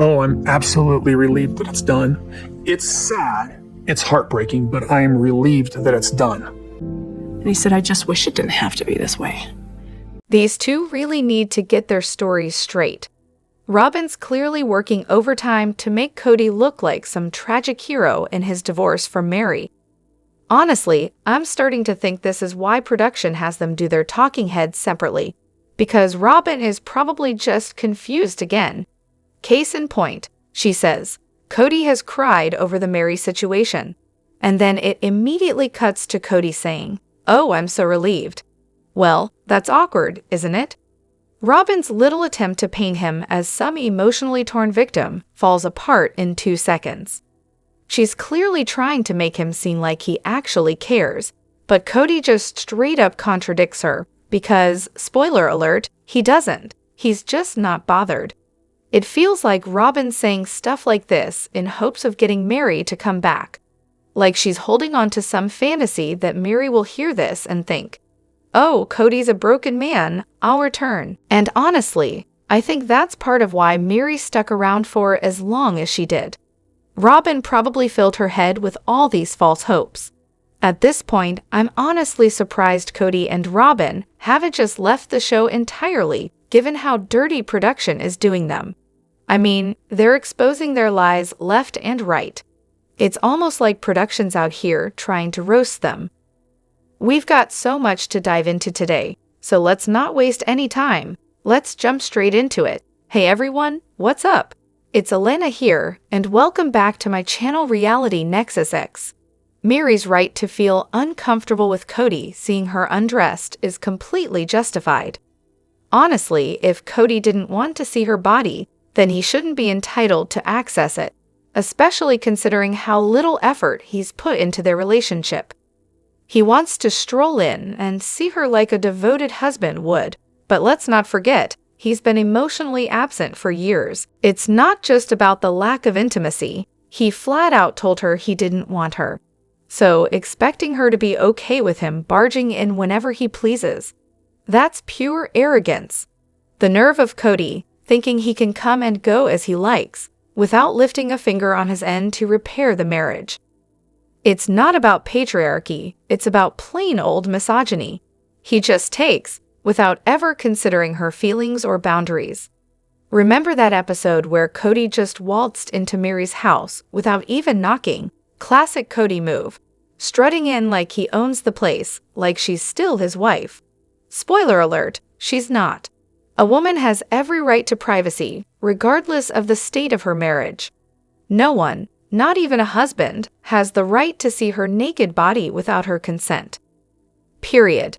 Oh, I'm absolutely relieved that it's done. It's sad, it's heartbreaking, but I am relieved that it's done. And he said, I just wish it didn't have to be this way. These two really need to get their stories straight. Robyn's clearly working overtime to make Kody look like some tragic hero in his divorce from Meri. Honestly, I'm starting to think this is why production has them do their talking heads separately, because Robyn is probably just confused again. Case in point, she says, Kody has cried over the Meri situation, and then it immediately cuts to Kody saying, "Oh, I'm so relieved." Well, that's awkward, isn't it? Robyn's little attempt to paint him as some emotionally torn victim falls apart in 2 seconds. She's clearly trying to make him seem like he actually cares, but Kody just straight up contradicts her because, spoiler alert, he doesn't. He's just not bothered. It feels like Robyn's saying stuff like this in hopes of getting Meri to come back. Like she's holding on to some fantasy that Meri will hear this and think, "Oh, Kody's a broken man, I'll return." And honestly, I think that's part of why Meri stuck around for as long as she did. Robyn probably filled her head with all these false hopes. At this point, I'm honestly surprised Kody and Robyn haven't just left the show entirely, given how dirty production is doing them. I mean, they're exposing their lies left and right. It's almost like production's out here trying to roast them. We've got so much to dive into today, so let's not waste any time. Let's jump straight into it. Hey everyone, what's up? It's Elena here, and welcome back to my channel Reality Nexus X. Meri's right to feel uncomfortable with Kody seeing her undressed is completely justified. Honestly, if Kody didn't want to see her body, then he shouldn't be entitled to access it, especially considering how little effort he's put into their relationship. He wants to stroll in and see her like a devoted husband would, but let's not forget, he's been emotionally absent for years. It's not just about the lack of intimacy. He flat out told her he didn't want her. So, expecting her to be okay with him barging in whenever he pleases, that's pure arrogance. The nerve of Kody, thinking he can come and go as he likes, without lifting a finger on his end to repair the marriage. It's not about patriarchy, it's about plain old misogyny. He just takes, without ever considering her feelings or boundaries. Remember that episode where Kody just waltzed into Meri's house without even knocking? Classic Kody move. Strutting in like he owns the place, like she's still his wife. Spoiler alert, she's not. A woman has every right to privacy, regardless of the state of her marriage. No one, not even a husband, has the right to see her naked body without her consent. Period.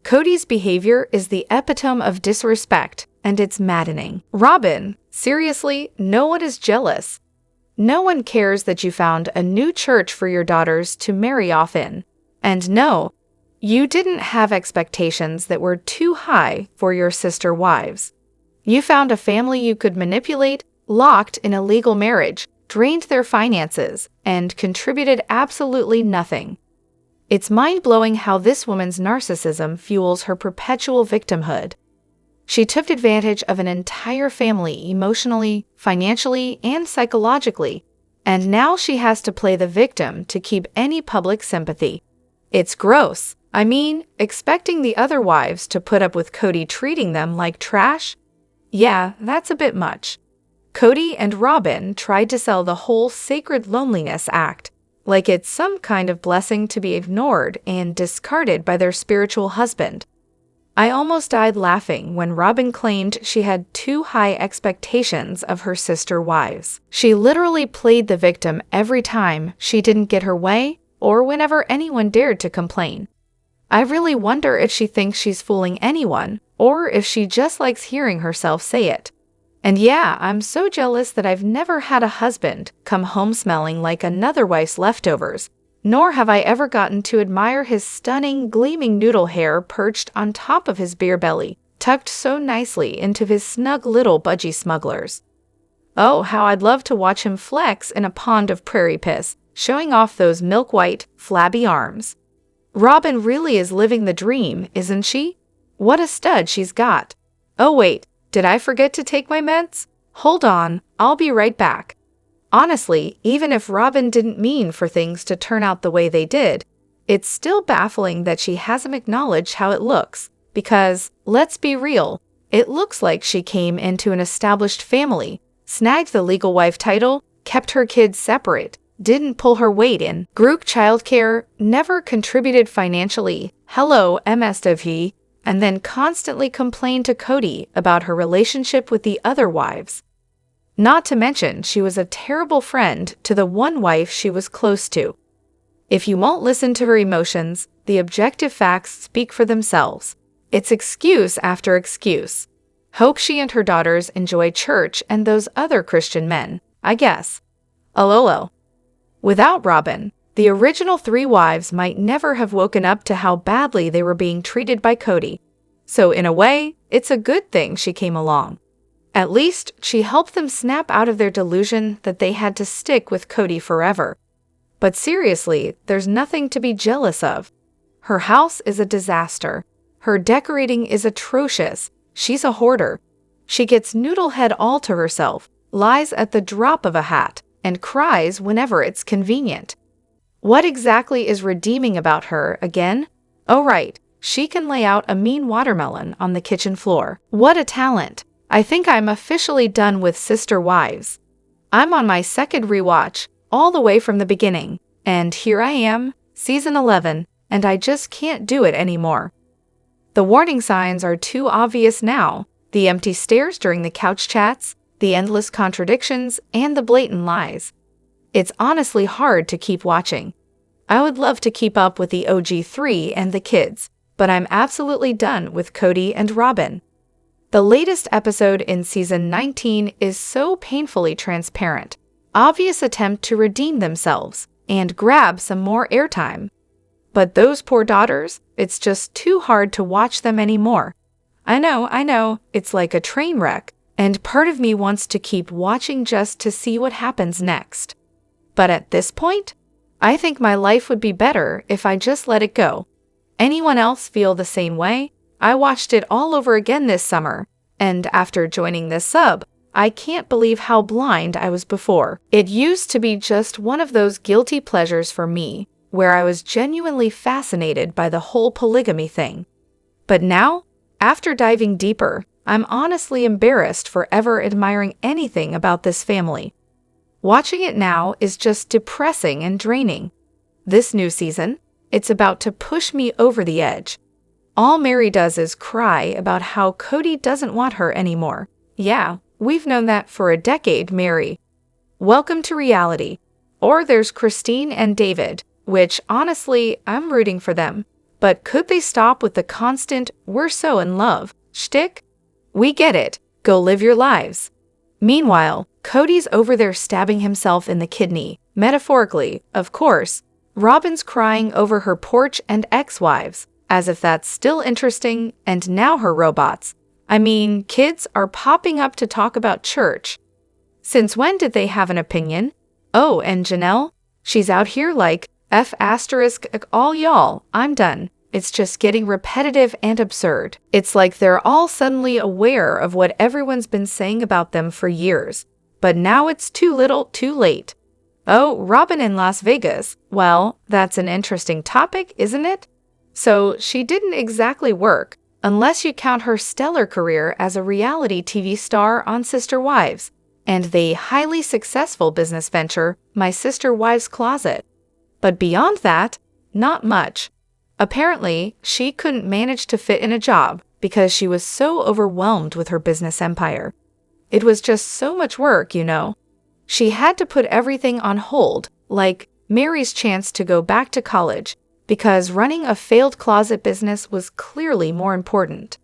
Kody's behavior is the epitome of disrespect, and it's maddening. Robyn, seriously, no one is jealous. No one cares that you found a new church for your daughters to marry off in. And no, you didn't have expectations that were too high for your sister wives. You found a family you could manipulate, locked in a legal marriage, drained their finances, and contributed absolutely nothing. It's mind-blowing how this woman's narcissism fuels her perpetual victimhood. She took advantage of an entire family emotionally, financially, and psychologically, and now she has to play the victim to keep any public sympathy. It's gross. I mean, expecting the other wives to put up with Kody treating them like trash? Yeah, that's a bit much. Kody and Robyn tried to sell the whole sacred loneliness act, like it's some kind of blessing to be ignored and discarded by their spiritual husband. I almost died laughing when Robyn claimed she had too high expectations of her sister wives. She literally played the victim every time she didn't get her way or whenever anyone dared to complain. I really wonder if she thinks she's fooling anyone or if she just likes hearing herself say it. And yeah, I'm so jealous that I've never had a husband come home smelling like another wife's leftovers, nor have I ever gotten to admire his stunning, gleaming noodle hair perched on top of his beer belly, tucked so nicely into his snug little budgie smugglers. Oh, how I'd love to watch him flex in a pond of prairie piss, showing off those milk-white, flabby arms. Robyn really is living the dream, isn't she? What a stud she's got. Oh wait, did I forget to take my meds? Hold on, I'll be right back. Honestly, even if Robyn didn't mean for things to turn out the way they did, it's still baffling that she hasn't acknowledged how it looks, because, let's be real, it looks like she came into an established family, snagged the legal wife title, kept her kids separate, didn't pull her weight in, group childcare, never contributed financially, hello MSW, and then constantly complained to Kody about her relationship with the other wives. Not to mention, she was a terrible friend to the one wife she was close to. If you won't listen to her emotions, the objective facts speak for themselves. It's excuse after excuse. Hope she and her daughters enjoy church and those other Christian men, I guess. Lol. Without Robyn, the original 3 wives might never have woken up to how badly they were being treated by Kody. So in a way, it's a good thing she came along. At least, she helped them snap out of their delusion that they had to stick with Kody forever. But seriously, there's nothing to be jealous of. Her house is a disaster. Her decorating is atrocious. She's a hoarder. She gets noodlehead all to herself, lies at the drop of a hat, and cries whenever it's convenient. What exactly is redeeming about her, again? Oh right, she can lay out a mean watermelon on the kitchen floor. What a talent! I think I'm officially done with Sister Wives. I'm on my second rewatch, all the way from the beginning, and here I am, season 11, and I just can't do it anymore. The warning signs are too obvious now. The empty stares during the couch chats, the endless contradictions, and the blatant lies. It's honestly hard to keep watching. I would love to keep up with the OG3 and the kids, but I'm absolutely done with Kody and Robyn. The latest episode in season 19 is so painfully transparent. Obvious attempt to redeem themselves and grab some more airtime. But those poor daughters, it's just too hard to watch them anymore. I know, it's like a train wreck, and part of me wants to keep watching just to see what happens next. But at this point, I think my life would be better if I just let it go. Anyone else feel the same way? I watched it all over again this summer, and after joining this sub, I can't believe how blind I was before. It used to be just one of those guilty pleasures for me, where I was genuinely fascinated by the whole polygamy thing. But now, after diving deeper, I'm honestly embarrassed for ever admiring anything about this family. Watching it now is just depressing and draining. This new season, it's about to push me over the edge. All Meri does is cry about how Kody doesn't want her anymore. Yeah, we've known that for a decade, Meri. Welcome to reality. Or there's Christine and David, which honestly, I'm rooting for them. But could they stop with the constant, we're so in love, shtick? We get it. Go live your lives. Meanwhile, Kody's over there stabbing himself in the kidney. Metaphorically, of course. Robyn's crying over her porch and ex-wives, as if that's still interesting, and now her robots. I mean, kids are popping up to talk about church. Since when did they have an opinion? Oh, and Janelle? She's out here like, F*** all y'all, I'm done. It's just getting repetitive and absurd. It's like they're all suddenly aware of what everyone's been saying about them for years. But now it's too little, too late. Oh, Robyn in Las Vegas. Well, that's an interesting topic, isn't it? So she didn't exactly work, unless you count her stellar career as a reality TV star on Sister Wives, and the highly successful business venture, My Sister Wives Closet. But beyond that, not much. Apparently, she couldn't manage to fit in a job because she was so overwhelmed with her business empire. It was just so much work, you know. She had to put everything on hold, like Meri's chance to go back to college, because running a failed closet business was clearly more important.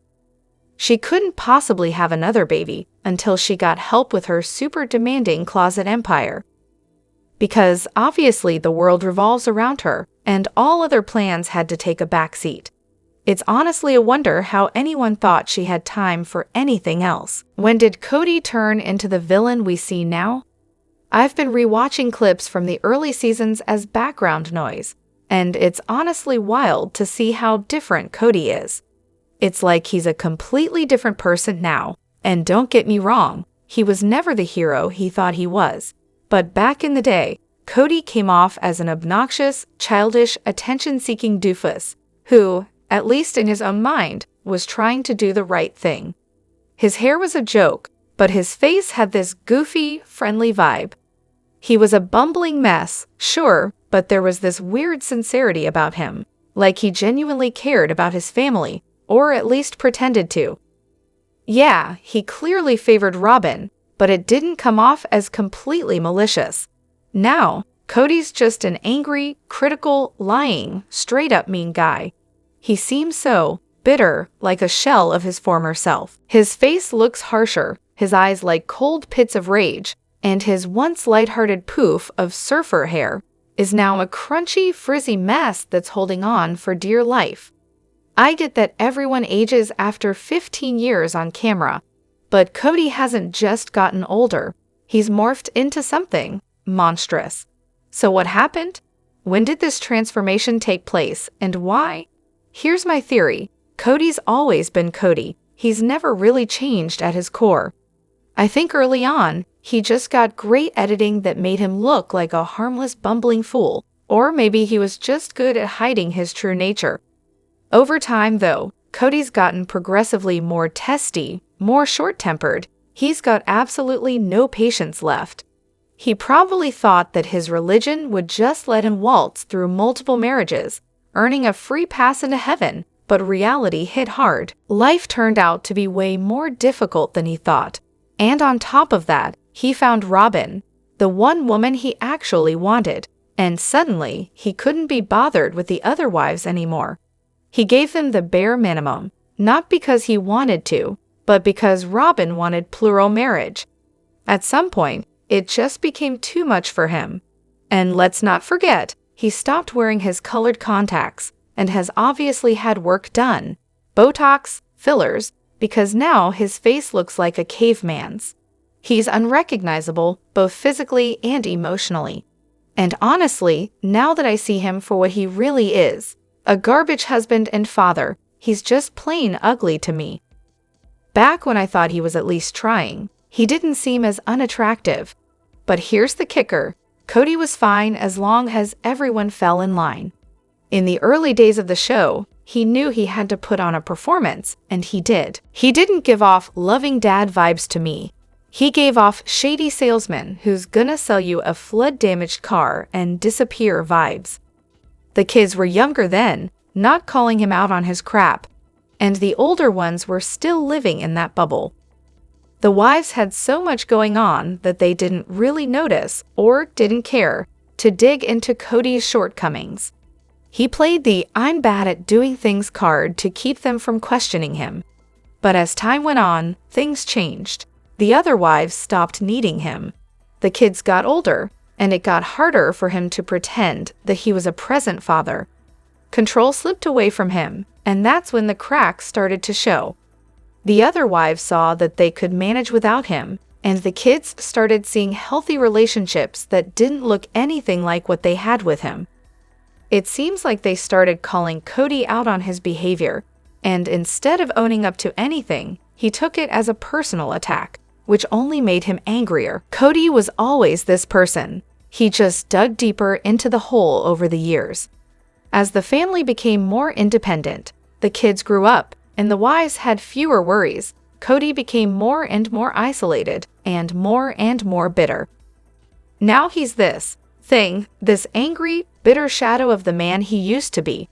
She couldn't possibly have another baby until she got help with her super demanding closet empire. Because obviously the world revolves around her, and all other plans had to take a backseat. It's honestly a wonder how anyone thought she had time for anything else. When did Kody turn into the villain we see now? I've been rewatching clips from the early seasons as background noise, and it's honestly wild to see how different Kody is. It's like he's a completely different person now, and don't get me wrong, He was never the hero he thought he was. But back in the day, Kody came off as an obnoxious, childish, attention-seeking doofus who, at least in his own mind, was trying to do the right thing. His hair was a joke, but his face had this goofy, friendly vibe. He was a bumbling mess, sure, but there was this weird sincerity about him, like he genuinely cared about his family, or at least pretended to. Yeah, he clearly favored Robyn, but it didn't come off as completely malicious. Now, Kody's just an angry, critical, lying, straight-up mean guy. He seems so bitter, like a shell of his former self. His face looks harsher, his eyes like cold pits of rage, and his once lighthearted poof of surfer hair is now a crunchy, frizzy mess that's holding on for dear life. I get that everyone ages after 15 years on camera, but Kody hasn't just gotten older. He's morphed into something monstrous. So what happened? When did this transformation take place, and why? Here's my theory. Kody's always been Kody. He's never really changed at his core. I think early on, he just got great editing that made him look like a harmless bumbling fool, or maybe he was just good at hiding his true nature. Over time, though, Kody's gotten progressively more testy, more short-tempered. He's got absolutely no patience left. He probably thought that his religion would just let him waltz through multiple marriages, earning a free pass into heaven, but reality hit hard. Life turned out to be way more difficult than he thought. And on top of that, he found Robyn, the one woman he actually wanted, and suddenly he couldn't be bothered with the other wives anymore. He gave them the bare minimum, not because he wanted to, but because Robyn wanted plural marriage. At some point, it just became too much for him. And let's not forget, he stopped wearing his colored contacts and has obviously had work done, Botox, fillers, because now his face looks like a caveman's. He's unrecognizable, both physically and emotionally. And honestly, now that I see him for what he really is, a garbage husband and father, he's just plain ugly to me. Back when I thought he was at least trying, he didn't seem as unattractive. But here's the kicker. Kody was fine as long as everyone fell in line. In the early days of the show, he knew he had to put on a performance, and he did. He didn't give off loving dad vibes to me. He gave off shady salesman who's gonna sell you a flood-damaged car and disappear vibes. The kids were younger then, not calling him out on his crap, and the older ones were still living in that bubble. The wives had so much going on that they didn't really notice, or didn't care, to dig into Kody's shortcomings. He played the "I'm bad at doing things" card to keep them from questioning him. But as time went on, things changed. The other wives stopped needing him. The kids got older, and it got harder for him to pretend that he was a present father. Control slipped away from him, and that's when the cracks started to show. The other wives saw that they could manage without him, and the kids started seeing healthy relationships that didn't look anything like what they had with him. It seems like they started calling Kody out on his behavior, and instead of owning up to anything, he took it as a personal attack, which only made him angrier. Kody was always this person. He just dug deeper into the hole over the years. As the family became more independent, the kids grew up, and the wives had fewer worries. Kody became more and more isolated, and more bitter. Now he's this angry, bitter shadow of the man he used to be.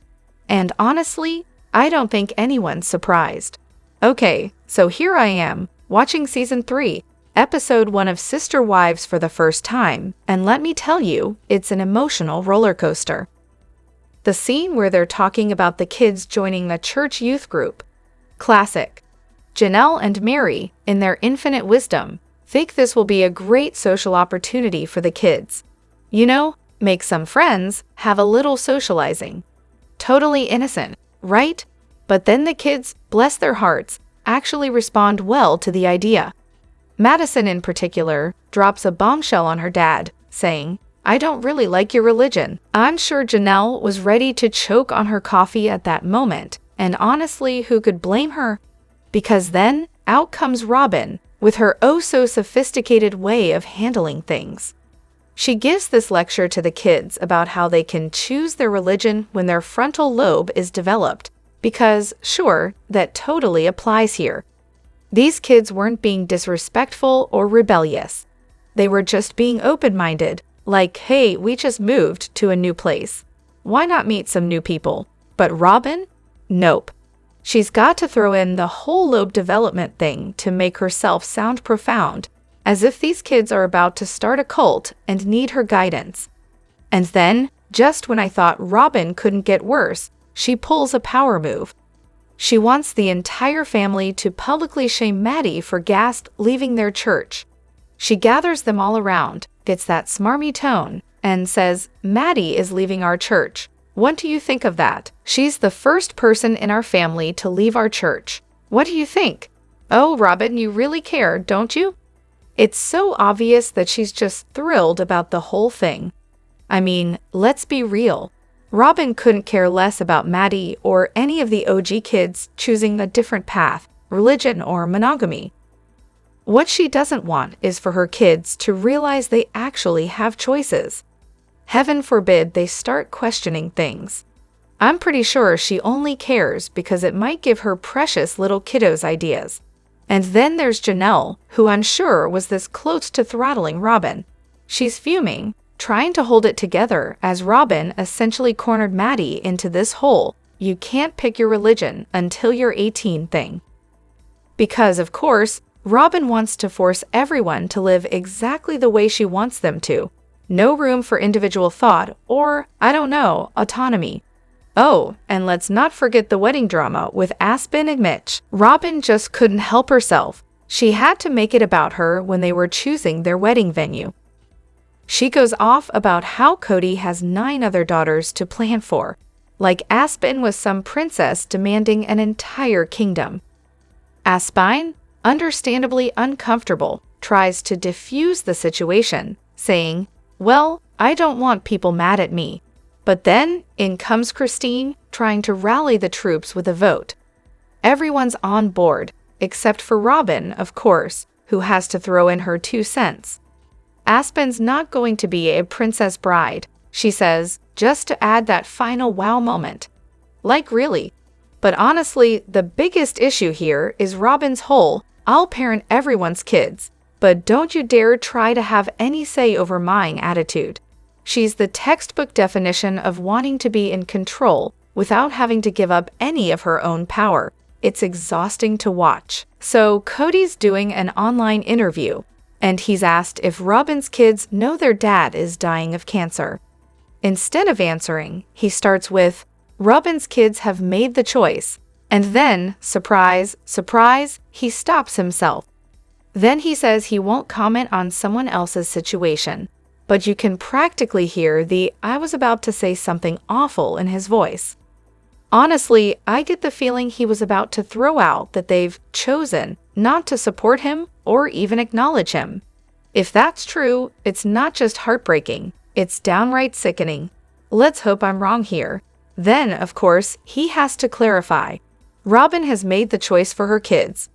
And honestly, I don't think anyone's surprised. Okay, so here I am, watching Season 3, Episode 1 of Sister Wives for the first time, and let me tell you, it's an emotional roller coaster. The scene where they're talking about the kids joining the church youth group. Classic. Janelle and Meri, in their infinite wisdom, think this will be a great social opportunity for the kids. You know, make some friends, have a little socializing. Totally innocent, right? But then the kids, bless their hearts, actually respond well to the idea. Madison, in particular, drops a bombshell on her dad, saying, "I don't really like your religion." I'm sure Janelle was ready to choke on her coffee at that moment, and honestly, who could blame her? Because then, out comes Robyn, with her oh-so-sophisticated way of handling things. She gives this lecture to the kids about how they can choose their religion when their frontal lobe is developed, because, sure, that totally applies here. These kids weren't being disrespectful or rebellious. They were just being open-minded, like, hey, we just moved to a new place. Why not meet some new people? But Robyn? Nope. She's got to throw in the whole lobe development thing to make herself sound profound, as if these kids are about to start a cult and need her guidance. And then, just when I thought Robyn couldn't get worse, she pulls a power move. She wants the entire family to publicly shame Maddie for Gast leaving their church. She gathers them all around, gets that smarmy tone, and says, Maddie is leaving our church. What do you think of that? She's the first person in our family to leave our church. What do you think? Oh, Robyn, you really care, don't you? It's so obvious that she's just thrilled about the whole thing. I mean, let's be real. Robyn couldn't care less about Maddie or any of the OG kids choosing a different path, religion, or monogamy. What she doesn't want is for her kids to realize they actually have choices. Heaven forbid they start questioning things. I'm pretty sure she only cares because it might give her precious little kiddos ideas. And then there's Janelle, who I'm sure was this close to throttling Robyn. She's fuming, trying to hold it together as Robyn essentially cornered Maddie into this whole "you can't pick your religion until you're 18" thing. Because, of course, Robyn wants to force everyone to live exactly the way she wants them to. No room for individual thought or, I don't know, autonomy. Oh, and let's not forget the wedding drama with Aspen and Mitch. Robyn just couldn't help herself. She had to make it about her when they were choosing their wedding venue. She goes off about how Kody has 9 other daughters to plan for, like Aspen was some princess demanding an entire kingdom. Aspen, understandably uncomfortable, tries to diffuse the situation, saying, well, I don't want people mad at me. But then, in comes Christine, trying to rally the troops with a vote. Everyone's on board, except for Robyn, of course, who has to throw in her 2 cents. Aspen's not going to be a princess bride, she says, just to add that final wow moment. Like, really? But honestly, the biggest issue here is Robyn's whole, I'll parent everyone's kids, but don't you dare try to have any say over mine attitude. She's the textbook definition of wanting to be in control without having to give up any of her own power. It's exhausting to watch. So Kody's doing an online interview, and he's asked if Robyn's kids know their dad is dying of cancer. Instead of answering, he starts with, Robyn's kids have made the choice, and then, surprise, surprise, he stops himself. Then he says he won't comment on someone else's situation, but you can practically hear the I was about to say something awful in his voice. Honestly, I get the feeling he was about to throw out that they've chosen not to support him or even acknowledge him. If that's true, it's not just heartbreaking, it's downright sickening. Let's hope I'm wrong here. Then, of course, he has to clarify. Robyn has made the choice for her kids.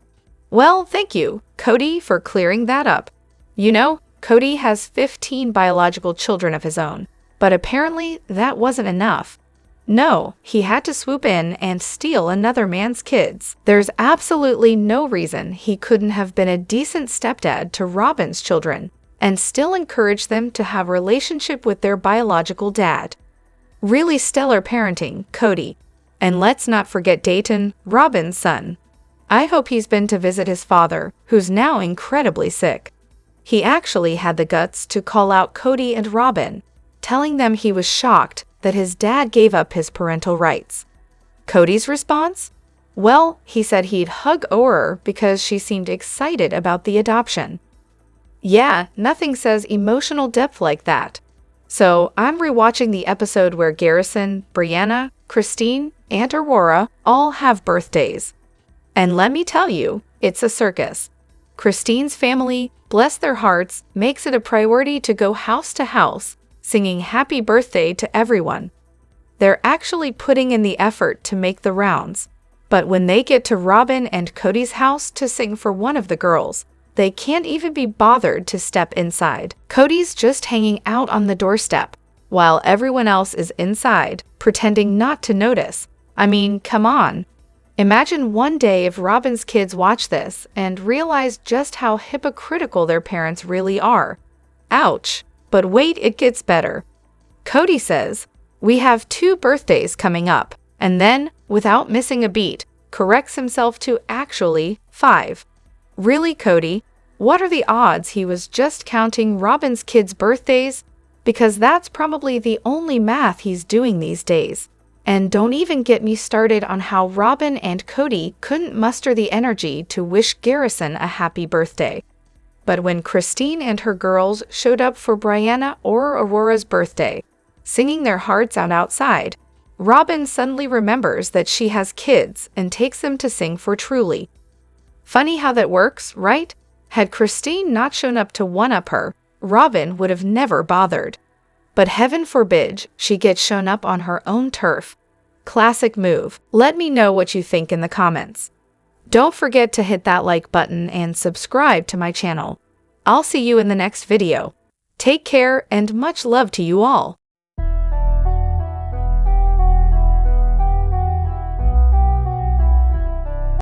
Well, thank you, Kody, for clearing that up. You know, Kody has 15 biological children of his own, but apparently that wasn't enough. No, he had to swoop in and steal another man's kids. There's absolutely no reason he couldn't have been a decent stepdad to Robyn's children and still encourage them to have a relationship with their biological dad. Really stellar parenting, Kody. And let's not forget Dayton, Robyn's son. I hope he's been to visit his father, who's now incredibly sick. He actually had the guts to call out Kody and Robyn, telling them he was shocked that his dad gave up his parental rights. Kody's response? Well, he said he'd hug Auror because she seemed excited about the adoption. Yeah, nothing says emotional depth like that. So I'm rewatching the episode where Garrison, Brianna, Christine, and Aurora all have birthdays. And let me tell you, it's a circus. Christine's family, bless their hearts, makes it a priority to go house to house, singing happy birthday to everyone. They're actually putting in the effort to make the rounds. But when they get to Robyn and Kody's house to sing for one of the girls, they can't even be bothered to step inside. Kody's just hanging out on the doorstep, while everyone else is inside, pretending not to notice. I mean, come on. Imagine one day if Robyn's kids watch this and realize just how hypocritical their parents really are. Ouch. But wait, it gets better. Kody says, "We have 2 birthdays coming up," and then, without missing a beat, corrects himself to actually 5. Really, Kody? What are the odds he was just counting Robyn's kids' birthdays? Because that's probably the only math he's doing these days. And don't even get me started on how Robyn and Kody couldn't muster the energy to wish Garrison a happy birthday. But when Christine and her girls showed up for Brianna or Aurora's birthday, singing their hearts out outside, Robyn suddenly remembers that she has kids and takes them to sing for Truly. Funny how that works, right? Had Christine not shown up to one-up her, Robyn would have never bothered. But heaven forbid she gets shown up on her own turf. Classic move. Let me know what you think in the comments. Don't forget to hit that like button and subscribe to my channel. I'll see you in the next video. Take care and much love to you all.